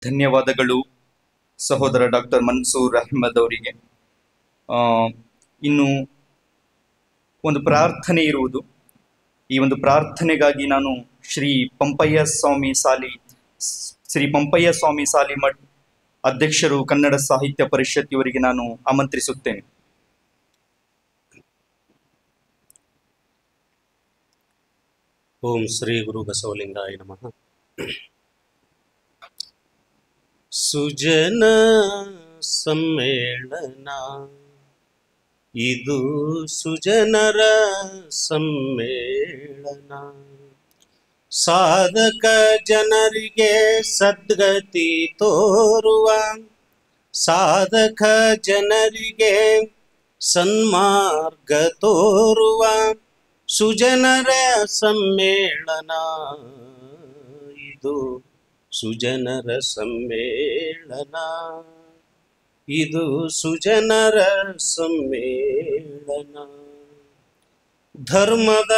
ಧನ್ಯವಾದಗಳು ಸಹೋದರ ಡಾಕ್ಟರ್ ಮನ್ಸೂರ್ ಅಹ್ಮದ್ ಅವರಿಗೆ. ಇನ್ನು ಒಂದು ಪ್ರಾರ್ಥನೆ ಇರುವುದು. ಈ ಒಂದು ಪ್ರಾರ್ಥನೆಗಾಗಿ ನಾನು ಶ್ರೀ ಪಂಪಯ್ಯ ಸ್ವಾಮಿ ಸಾಲಿಮಠ್ ಅಧ್ಯಕ್ಷರು, ಕನ್ನಡ ಸಾಹಿತ್ಯ ಪರಿಷತ್ ಇವರಿಗೆ ನಾನು ಆಮಂತ್ರಿಸುತ್ತೇನೆ. ಓಂ ಶ್ರೀ ಗುರು ಬಸವಲಿಂಗಾಯ ನಮಃ. ಸುಜನ ಸಮ್ಮೇಳನ, ಇದು ಸುಜನರ ಸಮ್ಮೇಳನ. ಸಾಧಕ ಜನರಿಗೆ ಸದ್ಗತಿ ತೋರುವ, ಸಾಧಕ ಜನರಿಗೆ ಸನ್ಮಾರ್ಗ ತೋರುವ ಸುಜನರ ಸಮ್ಮೇಳನ, ಇದು ಸುಜನರ ಸಮ್ಮೇಳನ, ಇದು ಸುಜನರ ಸಮ್ಮೇಳನ. ಧರ್ಮದ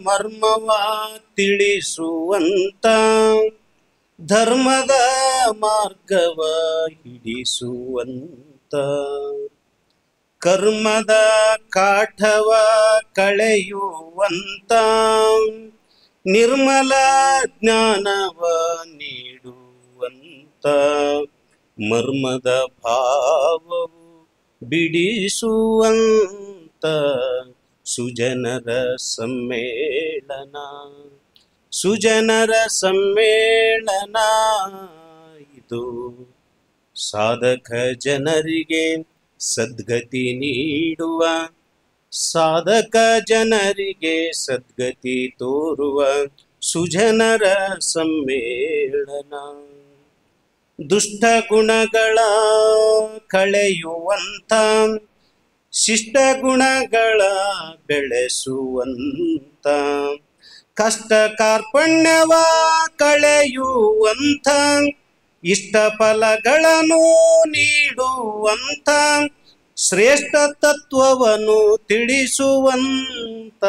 ಮರ್ಮವ ತಿಳಿಸುವಂತ, ಧರ್ಮದ ಮಾರ್ಗವ ಹಿಡಿಸುವಂತ, ಕರ್ಮದ ಕಾಠವ ಕಳೆಯುವಂತ, ನಿರ್ಮಲ ಜ್ಞಾನವ ನೀಡುವಂತ, ಮರ್ಮದ ಭಾವವು ಬಿಡಿಸುವಂತ ಸುಜನರ ಸಮ್ಮೇಳನ, ಸುಜನರ ಸಮ್ಮೇಳನ, ಇದು ಸಾಧಕ ಜನರಿಗೆ ಸದ್ಗತಿ ನೀಡುವ, ಸಾಧಕ ಜನರಿಗೆ ಸದ್ಗತಿ ತೋರುವ ಸುಜನರ ಸಮ್ಮೇಳನ. ದುಷ್ಟ ಗುಣಗಳ ಕಳೆಯುವಂತ, ಶಿಷ್ಟ ಗುಣಗಳ ಬೆಳೆಸುವಂತ, ಕಷ್ಟ ಕಾರ್ಪಣ್ಯವ ಕಳೆಯುವಂತ, ಇಷ್ಟ ಫಲಗಳನ್ನು ನೀಡುವಂತ, ಶ್ರೇಷ್ಠ ತತ್ವವನ್ನು ತಿಳಿಸುವಂತ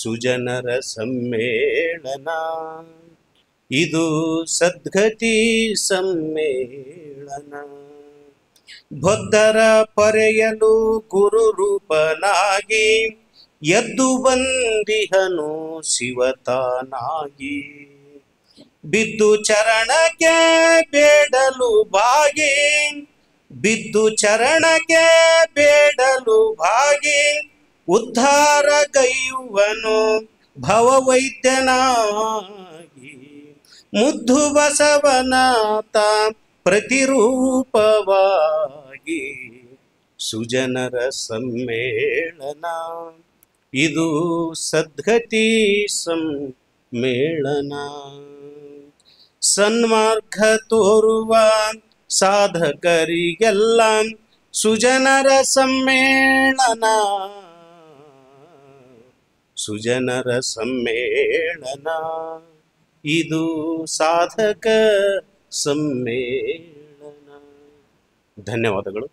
ಸುಜನರ ಸಮ್ಮೇಳನ, ಇದು ಸದ್ಗತಿ ಸಮ್ಮೇಳನ. ಬದ್ಧರ ಪರೆಯಲು ಗುರು ರೂಪನಾಗಿ ಎದ್ದು ಬಂದಿಹನು ಶಿವತಾನಾಗಿ, ಬಿದ್ದು ಚರಣಕ್ಕೆ ಬೇಡಲು ಭಾಗಿ, ಬಿದ್ದು ಚರಣಕ್ಕೆ ಬೇಡಲು ಭಾಗಿ, ಉದ್ಧಾರ ಗೈಯುವನು ಭವವೈದ್ಯನಾಗಿ, ಮುದ್ದು ಬಸವನಾಥ ಪ್ರತಿರೂಪವಾಗಿ ಸುಜನರ ಸಮ್ಮೇಳನ, ಇದು ಸದ್ಗತಿ ಸಮ್ಮೇಳನ. ಸನ್ಮಾರ್ಗ ತೋರುವ ಸಾಧಕರಿಗೆಲ್ಲ ಸುಜನರ ಸಮ್ಮೇಳನ, ಸುಜನರ ಸಮ್ಮೇಳನ, ಇದು ಸಾಧಕ ಸಮ್ಮೇಳನ. ಧನ್ಯವಾದಗಳು.